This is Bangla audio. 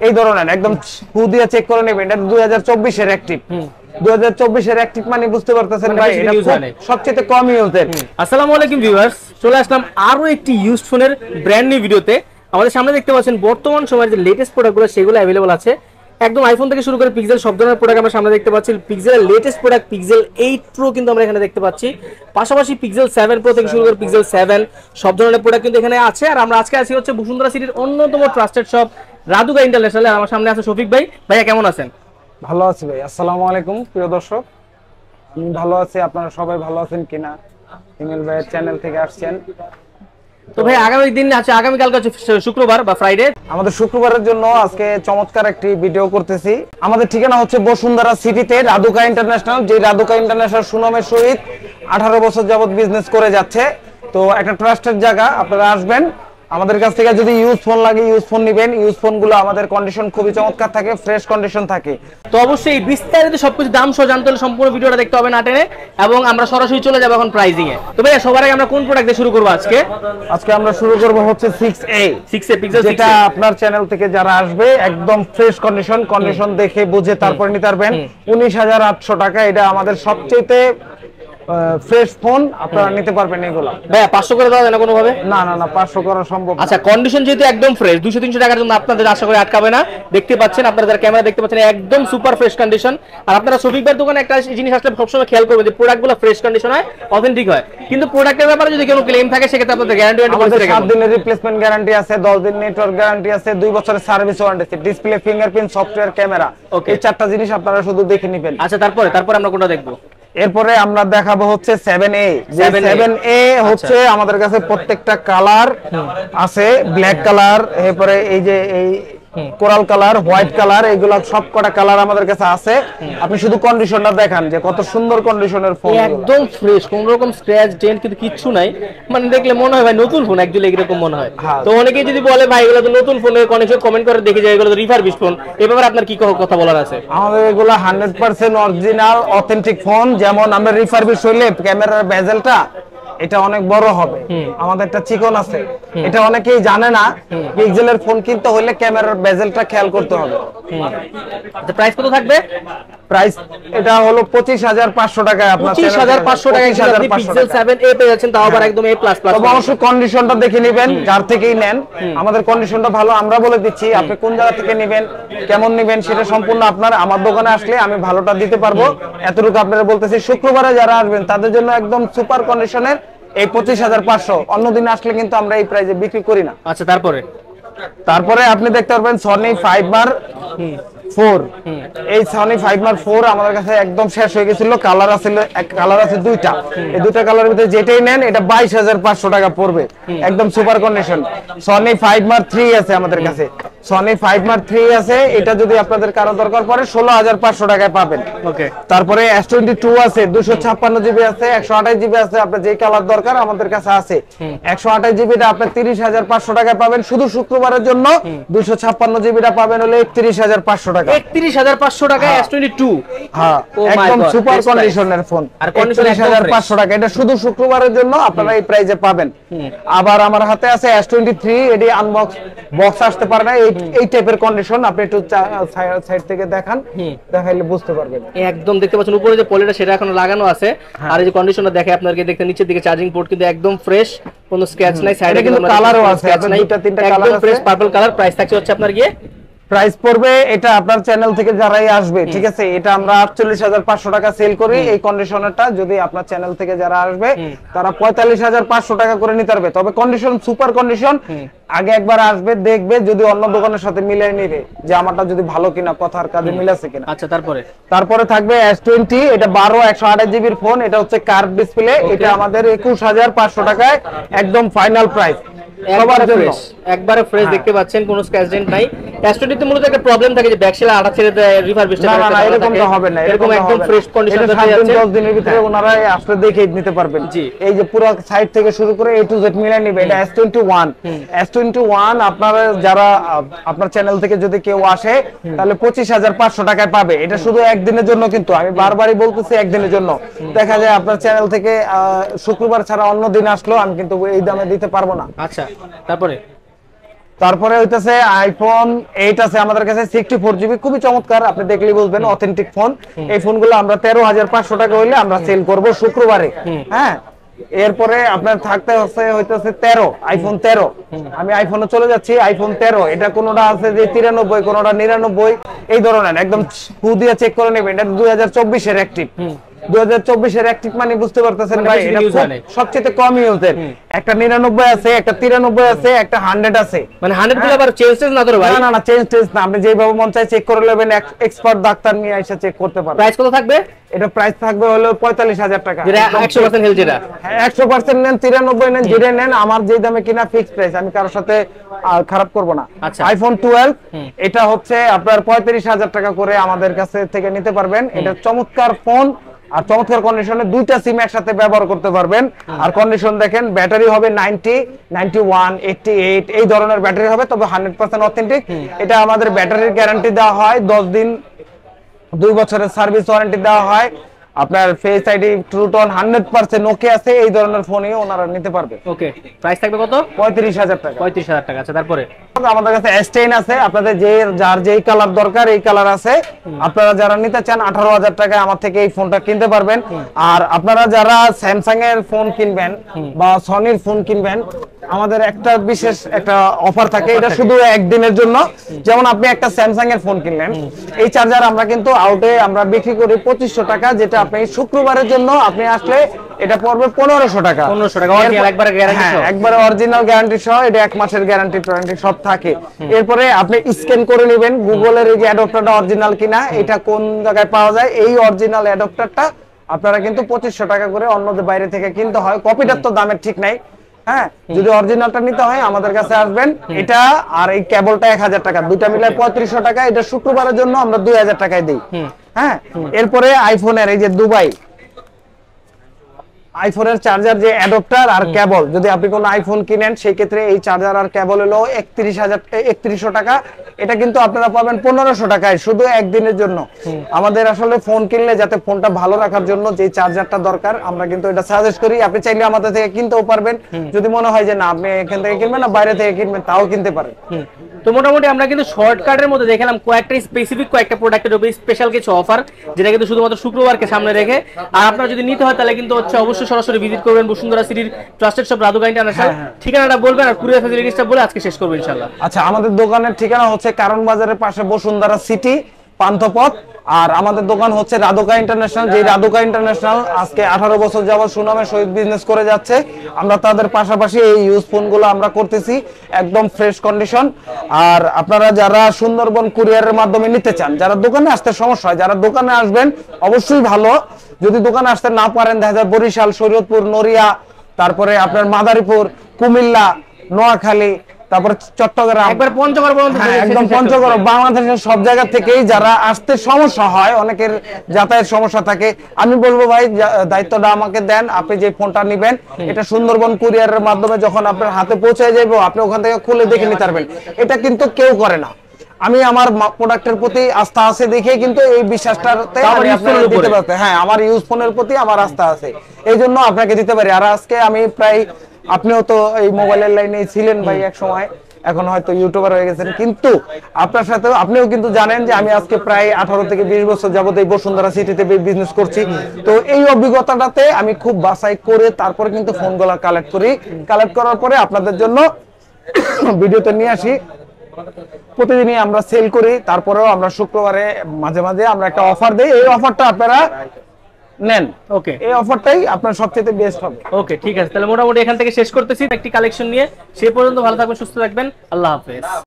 এই ধরনের একদম ফু দিয়ে চেক করে নেবেন। এটা 2024 এর অ্যাক্টিভ। 2024 এর অ্যাক্টিভ মানে বুঝতে পারতেছেন ভাই, এটা সবচেয়ে কম ইউজের। আসসালামু আলাইকুম ভিউয়ার্স, চলে আসলাম আরো একটি ইউজড ফোনের ব্র্যান্ড নিউ ভিডিওতে। আমাদের সামনে দেখতে পাচ্ছেন বর্তমান সময়ের যে লেটেস্ট প্রোডাক্টগুলো সেগুলো অ্যাভেলেবল আছে। একদম আইফোন থেকে শুরু করে পিক্সেল সব ধরনের প্রোডাক্ট আমরা সামনে দেখতে পাচ্ছি। পিক্সেলের লেটেস্ট প্রোডাক্ট পিক্সেল 8 প্রো কিন্তু আমরা এখানে দেখতে পাচ্ছি। পাশাপাশি পিক্সেল 7 প্রো থেকে শুরু করে পিক্সেল 7 সব ধরনের প্রোডাক্ট কিন্তু এখানে আছে। আর আমরা আজকে আছি হচ্ছে বসুন্ধরা সিটির অন্যতম ট্রাস্টেড শপ রাদুকা ইন্টারন্যাশনাল। আমার সামনে আছে শফিক ভাই। ভাইয়া কেমন আছেন? ভালো আছি ভাই। আসসালামু আলাইকুম প্রিয় দর্শক, আমি ভালো আছি, আপনারা সবাই ভালো আছেন কিনা? ইমেল ভাইয়ের চ্যানেল থেকে আসছেন। তো ভাই আগামী দিন আছে, আগামীকালকে হচ্ছে শুক্রবার বা ফ্রাইডে, আমাদের শুক্রবারের জন্য আজকে চমৎকার একটি ভিডিও করতেছি। আমাদের ঠিকানা হচ্ছে বসুন্ধরা সিটিতে রাদুকা ইন্টারন্যাশনাল, যে রাদুকা ইন্টারন্যাশনাল সুনামের সহিত 18 বছর যাবত বিজনেস করে যাচ্ছে। তো একটা ট্রাস্টেড জায়গা, আপনারা আসবেন। আমাদের কাছ থেকে যদি ইউজ ফোন লাগে ইউজ ফোন নেবেন। ইউজ ফোনগুলো আমাদের কন্ডিশন খুবই চমৎকার থাকে, ফ্রেশ কন্ডিশন থাকে। তো অবশ্যই বিস্তারিত সবকিছু দাম সহ জানতে হলে সম্পূর্ণ ভিডিওটা দেখতে হবে না টেনে, এবং আমরা সরাসরি চলে যাবো এখন প্রাইজিং এ। তো ভাইয়া সবার আগে আমরা কোন প্রোডাক্ট দিয়ে শুরু করবো আজকে? আজকে আমরা শুরু করব হচ্ছে 6A পিক্সেল, যেটা আপনার চ্যানেল থেকে যারা আসবে একদম ফ্রেশ কন্ডিশন দেখে বুঝে তারপরে নিতে পারবেন। 19,800 টাকা, এটা আমাদের সবচেয়ে ফ্রেশ ফোন, আপনারা নিতে পারবেন এগুলো। ভাইয়া 500 করে দেওয়া যায় না কোনো ভাবে? না 500 করা সম্ভব। আচ্ছা, কন্ডিশন যেহেতু একদম ফ্রেশ, 200-300 টাকার জন্য আপনাদের আশা করি আটকাবে না। দেখতে পাচ্ছেন, আপনারা যারা ক্যামেরা দেখতে পাচ্ছেন একদম সুপার ফ্রেশ কন্ডিশন। আর আপনারা শফিক ভাইয়ের দোকানে একটা জিনিস আসলে সবসময় খেয়াল করবেন যে প্রোডাক্টগুলো ফ্রেশ কন্ডিশন হয়, অথেন্টিক হয়। কিন্তু প্রোডাক্টের ব্যাপারে যদি কোনো ক্লেম থাকে সেক্ষেত্রে আপনাদের গ্যারান্টি আমাদের 7 দিনের রিপ্লেসমেন্ট গ্যারান্টি আছে, 10 দিন নেটওয়ার্ক গ্যারান্টি আছে, 2 বছরের সার্ভিস ওয়ারেন্টি আছে, ডিসপ্লে, ফিঙ্গারপ্রিন্ট, সফটওয়্যার, ক্যামেরা। এই চারটা জিনিস আপনারা শুধু দেখে নেবেন। আচ্ছা, তারপরে আমরা কোনটা দেখবো? এরপরে আমরা দেখাবো হচ্ছে 7A। 7A হচ্ছে আমাদের কাছে প্রত্যেকটা কালার আছে, ব্ল্যাক কালার, এরপরে এই যে এই কোরাল কালার, হোয়াইট কালার, এগুলো সব কটা কালার আমাদের কাছে আছে। আপনি শুধু কন্ডিশনটা দেখান যে কত সুন্দর কন্ডিশনের ফোন, একদম ফ্রেশ, কোন রকম স্ক্র্যাচ ডেন্ট কিন্তু কিচ্ছু নাই। মানে দেখলে মনে হয় ভাই নতুন ফোন, একচুয়ালি এরকম মনে হয়। তো অনেকেই যদি বলে ভাই এগুলো তো নতুন ফোন, অনেক কমেন্ট করে দেখে যায় এগুলো তো রিফারবিশ ফোন, এই ব্যাপারে আপনার কি কথা বলার আছে? আমাদের এগুলো 100% অরিজিনাল অথেন্টিক ফোন। যেমন আমরা রিফারবিশ হইলে ক্যামেরার বেজেলটা এটা অনেক বড় হবে, আমাদেরটা চিকন আছে, এটা অনেকেই জানে না। পিক্সেলের ফোন কিনতে হলে ক্যামেরার বেজেলটা খেয়াল করতে হবে। আচ্ছা, প্রাইস কত থাকবে? প্রাইস এটা হলো 25,500 টাকা। আপনার 25,500 টাকা আপনি পিক্সেল 7A পেয়ে যাচ্ছেন, তাও আবার একদম A++। তবে অবশ্যই কন্ডিশনটা দেখে নেবেন, যার থেকেই নেন। আমাদের কন্ডিশনটা ভালো, আমরা বলে দিচ্ছি। আপনি কোন জায়গা থেকে নেবেন, কেমন নেবেন সেটা সম্পূর্ণ আপনার। আমার দোকানে আসলে আমি ভালোটা দিতে পারবো, এতটুকু আপনারা বলতেছি। শুক্রবারে যারা আসবেন তাদের জন্য একদম সুপার কন্ডিশনের এই 25,500। অন্যদিন আসলে কিন্তু আমরা এই প্রাইসে বিক্রি করি না। আচ্ছা, তারপরে আপনি দেখতে পারবেন সনি 5R4। এই সনি 5R4 আমাদের কাছে একদম শেষ হয়ে গেছিল। কালার আছে দুইটা। এই দুইটা কালারের ভিতরে যেটাই নেন এটা 22,500 টাকা পড়বে, একদম সুপার কন্ডিশন। সনি 5R3 আছে আমাদের কাছে, সনি 5R3 আছে। এটা যদি আপনাদের কারো দরকার পড়ে 16,500 টাকায় পাবেন। ওকে। তারপরে S22 আছে, 256 জিবি আছে, 128 জিবি আছে। আপনার যে কালার দরকার আমাদের কাছে আছে। 128 জিবিটা আপনি 30,500 টাকায় পাবেন। শুধু শুক্রবারের জন্য 256 জিবিটা পাবেন হলে 31,500 টাকা। 31,500 টাকা S22। হ্যাঁ, একদম সুপার কন্ডিশনের ফোন। আর 31,500 টাকা, এটা শুধু শুক্রবারের জন্য আপনারা এই প্রাইসে পাবেন। আবার আমার হাতে আছে S23, এটি আনবক্স বক্স আসতে পারে না, এই টাইপের কন্ডিশন। আপনি একটু সাইড থেকে দেখাইলে বুঝতে পারবেন। একদম দেখতে পাচ্ছেন উপরে যে পলিটা সেটা এখনো লাগানো আছে। আর এই যে কন্ডিশনটা দেখে আপনাদেরকে দেখতে, নিচের দিকে চার্জিং পোর্ট কিন্তু একদম ফ্রেশ, কোনো স্ক্র্যাচ নাই। সাইডে কিন্তু কালারও আছে, দুটো তিনটা কালার আছে, ফ্রেশ পার্পল কালার। প্রাইস থাকছে হচ্ছে আপনার গিয়ে প্রাইস পড়বে, এটা আপনার চ্যানেল থেকে যারাই আসবে, ঠিক আছে, এটা আমরা 48,500 টাকা সেল করি। এই কন্ডিশনারটা যদি আপনার চ্যানেল থেকে যারা আসবে তারা 45,500 টাকা করে নিতে পারবে। তবে কন্ডিশন সুপার কন্ডিশন। আগে একবার আসবে, দেখবে, যদি অন্য দোকানের সাথে মিলিয়ে নিবে যে আমারটা যদি ভালো কিনা, কথার কাজে মিলেছে কিনা। আচ্ছা, তারপরে থাকবে S20, এটা 12 128 জিবির ফোন। এটা হচ্ছে কার্ভ ডিসপ্লে। এটা আমাদের 21,500 টাকায় একদম ফাইনাল প্রাইস। একবারে ফ্রেশ দেখতে পাচ্ছেন, কোনো স্ক্র্যাচ ডেন্ট নাই। S20 তে মূলত একটা প্রবলেম থাকে যে ব্যাকশেলে আটা ছেড়ে দেয়, রিফারবিশ না, এরকম তো হবে না। এরকম একদম ফ্রেশ কন্ডিশনে পেয়ে যাচ্ছে। 10 দিনের ভিতরে ওনারা আসলে দেখে নিতে পারবেন। এই যে পুরো সাইড থেকে শুরু করে A to Z মিলাই নিবে। এটা S21 আপনারা যারা আপনার চ্যানেল থেকে যদি কেউ আসে তাহলে 25,500 টাকায় পাবে। এটা শুধু একদিনের জন্য, কিন্তু আমি বারবারই বলতেছি একদিনের জন্য। দেখা যায় আপনার চ্যানেল থেকে শুক্রবার ছাড়া অন্য দিন আসলো আমি কিন্তু এই দামে দিতে পারবো না। আচ্ছা, তারপরে হইতেছে আইফোন 8 আছে আমাদের কাছে 64GB, খুবই চমৎকার, আপনি দেখলেই বুঝবেন অথেন্টিক ফোন। এই ফোনগুলো আমরা 13,500 টাকা হইলে আমরা সেল করব শুক্রবারে। হ্যাঁ, এরপরে আপনার থাকতে হইতেছে 13, আইফোন 13। আমি আইফোনে চলে যাচ্ছি, আইফোন 13, এটা কোনটা আছে যে 93, কোনটা 99, এই ধরনের একদম ফু দিয়ে চেক করে নেবেন। এটা 2024 এর অ্যাক্টিভ, 2024 এর অ্যাক্টিভ মানে বুঝতে পারতেছেন ভাই, এটা সবচেয়ে কম ইউজের। একটা 99 আছে, একটা 93 আছে, একটা 100 আছে। মানে 100 গুলো আবার চেঞ্জ না ধরো ভাই? না না, চেঞ্জ না, আপনি যেভাবে মন চায় চেক করে নেবেন, এক্সপার্ট ডাক্তার নিয়ে এসে চেক করতে পারবেন। প্রাইস কত থাকবে? এটা প্রাইস থাকবে হলো 45,000 টাকা। যেটা 100% হেলথ, যেটা 100% নেন, 93 নেন, যেটা নেন, আমার যে দামে কিনা ফিক্সড প্রাইস, আমি কারোর সাথে খারাপ করব না। আইফোন 12 এটা হচ্ছে আপনার 35,000 টাকা করে আমাদের কাছে থেকে নিতে পারবেন। এটা চমৎকার ফোন আর চমৎকার কন্ডিশনে, দুইটা সিম একসাথে ব্যবহার করতে পারবেন। আর কন্ডিশন দেখেন, ব্যাটারি হবে 90, 91, 88 এই ধরনের ব্যাটারি হবে, তবে 100% অথেন্টিক। এটা আমাদের ব্যাটারির গ্যারান্টি দেওয়া হয় 10 দিন, 2 বছরের সার্ভিস ওয়ারেন্টি দেওয়া হয়। আপনার ফেস আইডি, ট্রুটন 100% ওকে আছে, এই ধরনের ফোনই ওনারা নিতে পারবে। ওকে, প্রাইস থাকবে কত? 35,000 টাকা। 35,000 টাকা। আচ্ছা, তারপরে আমাদের কাছে S10 আছে, আপনাদের যার যেই কালার দরকার এই কালার আছে। আপনারা যারা নিতে চান 18,000 টাকায় আমার থেকে এই ফোনটা কিনতে পারবেন। আর আপনারা যারা স্যামসাং এর ফোন কিনবেন বা সনির ফোন কিনবেন, আমাদের একটা বিশেষ একটা অফার থাকে, এটা শুধু একদিনের জন্য। যেমন আপনি একটা স্যামসাং এর ফোন কিনলেন, এই চার্জার আমরা কিন্তু আউটে আমরা বিক্রি করি 2500 টাকা, যেটা আপনি শুক্রবারের জন্য আপনি আসলে এটা পড়বে 1500 টাকা। 1500 টাকা একবারে গ্যারান্টি সহ? একবারে অরিজিনাল গ্যারান্টি সহ, এটা 1 মাসের গ্যারান্টি ট্যারান্টি সব থাকে। এরপরে আপনি স্ক্যান করে নেবেন গুগলের এই যে অ্যাডাপ্টারটা অরিজিনাল কিনা, এটা কোন জায়গায় পাওয়া যায়, এই অরিজিনাল অ্যাডাপ্টারটা আপনারা কিন্তু 2500 টাকা করে অন্যদের বাইরে থেকে কিনতে হয়। কপিটার তো দামের ঠিক নাই। হ্যাঁ, যদি অরিজিনালটা নিতে হয় আমাদের কাছে আসবেন। এটা আর এই কেবলটা 1000 টাকা, দুইটা মিলায় 3500 টাকা। এটা শুক্রবারের জন্য আমরা 2000 টাকায় দিই। হ্যাঁ, এরপরে আইফোনের এই যে দুবাই আইফোনের চার্জার যে অ্যাডাপ্টার আর কেবল, যদি আপনি কোনো আইফোন কিনেন সেই ক্ষেত্রে এই চার্জার আর কেবল হলো 3100 টাকা। এটা কিন্তু আপনারা পাবেন 1500 টাকায় শুধু একদিনের জন্য। আমাদের আসলে ফোন কিনলে যাতে ফোনটা ভালো রাখার জন্য যে চার্জারটা দরকার, আমরা কিন্তু এটা সাজেস্ট করি। আপনি চাইলে আমাদের থেকে কিনতেও পারবেন, যদি মনে হয় যে না আপনি এখান থেকে কিনবেন না বাইরে থেকে কিনবেন, তাও কিনতে পারেন। তো মোটামুটি আমরা কিন্তু শর্টকাটের মধ্যে দেখালাম কয়েকটা স্পেসিফিক কয়েকটা প্রোডাক্টের উপর স্পেশাল কিছু অফার, যেটা কিন্তু শুধুমাত্র শুক্রবারকে সামনে রেখে। আর আপনারা যদি নিতে হয় তাহলে কিন্তু হচ্ছে অবশ্যই সরাসরি ভিজিট করবেন বসুন্ধরা সিটির ট্রাস্টেড শপ রাধুকা ইন্টারন্যাশনাল। ঠিকানাটা বলবেন আর কুরিয়ার ফ্যাসিলিটিসটা বলে আজকে শেষ করব ইনশাআল্লাহ। আচ্ছা, আমাদের দোকানের ঠিকানা হচ্ছে কারণ বাজারের পাশে বসুন্ধরা সিটি পান্থপথ। আর আমাদের দোকান হচ্ছে রাধুকা ইন্টারন্যাশনাল, যে রাধুকা ইন্টারন্যাশনাল আজকে 18 বছর যাবত সুনামের সহিত বিজনেস করে যাচ্ছে। আমরা তাদের পাশাপাশি এই ইউজ ফোনগুলো আমরা করতেছি একদম ফ্রেশ কন্ডিশন। আর আপনারা যারা সুন্দরবন কুরিয়ারের মাধ্যমে নিতে চান, যারা দোকানে আসতে সমস্যা হয়, যারা দোকানে আসবেন অবশ্যই ভালো। যদি দোকানে আসতে না পারেন, দেখা যায় বরিশাল, শরীয়তপুর, নড়িয়া, তারপরে আপনার মাদারীপুর, কুমিল্লা, নোয়াখালী, তারপর চট্টগ্রাম, একবার পঞ্চগড় পর্যন্ত, একদম পঞ্চগড়, বাংলাদেশের সব জায়গা থেকেই যারা আসতে সমস্যা হয়, অনেকের যাতায়াত সমস্যা থাকে, আমি বলবো ভাই দায়িত্বটা আমাকে দেন। আপনি যে ফোনটা নেবেন এটা সুন্দরবন কুরিয়ারের মাধ্যমে যখন আপনার হাতে পৌঁছে যাবে, আপনি ওখান থেকে খুলে দেখে নিতে পারবেন। এটা কিন্তু কেউ করে না। আমি আমার প্রোডাক্টের প্রতি আস্থা আছে দেখে কিন্তু এই বিশ্বাসটাতে দিতে পারতে। হ্যাঁ, আমার ইউজ ফোনের প্রতি আমার আস্থা আছে, এই জন্য আপনাকে দিতে পারি। আর আজকে আমি প্রায়, আপনিও তো এই মোবাইলের লাইনে ছিলেন ভাই এক সময়, এখন হয়তো ইউটিউবার হয়ে গেছেন, কিন্তু আপনার সাথে আপনিও কিন্তু জানেন যে আমি আজকে প্রায় 18 থেকে 20 বছর যাবত এই বসুন্ধরা সিটিতে বিজনেস করছি। তো এই অভিজ্ঞতাটাতে আমি খুব বাছাই করে তারপরে কিন্তু ফোনগুলো কালেক্ট করি। কালেক্ট করার পরে আপনাদের জন্য ভিডিওতে নিয়ে আসি। প্রতিদিনই আমরা সেল করি, তারপরেও আমরা শুক্রবারে মাঝে মাঝে আমরা একটা অফার দেই। এই অফারটা আপনারা নেন। ওকে, এই অফারটাই আপনার সবচেয়ে বেস্ট হবে। ওকে, ঠিক আছে। তাহলে মোটামুটি এখান থেকে শেষ করতেছি একটি কালেকশন নিয়ে। সে পর্যন্ত ভালো থাকবেন, সুস্থ থাকবেন। আল্লাহ হাফেজ।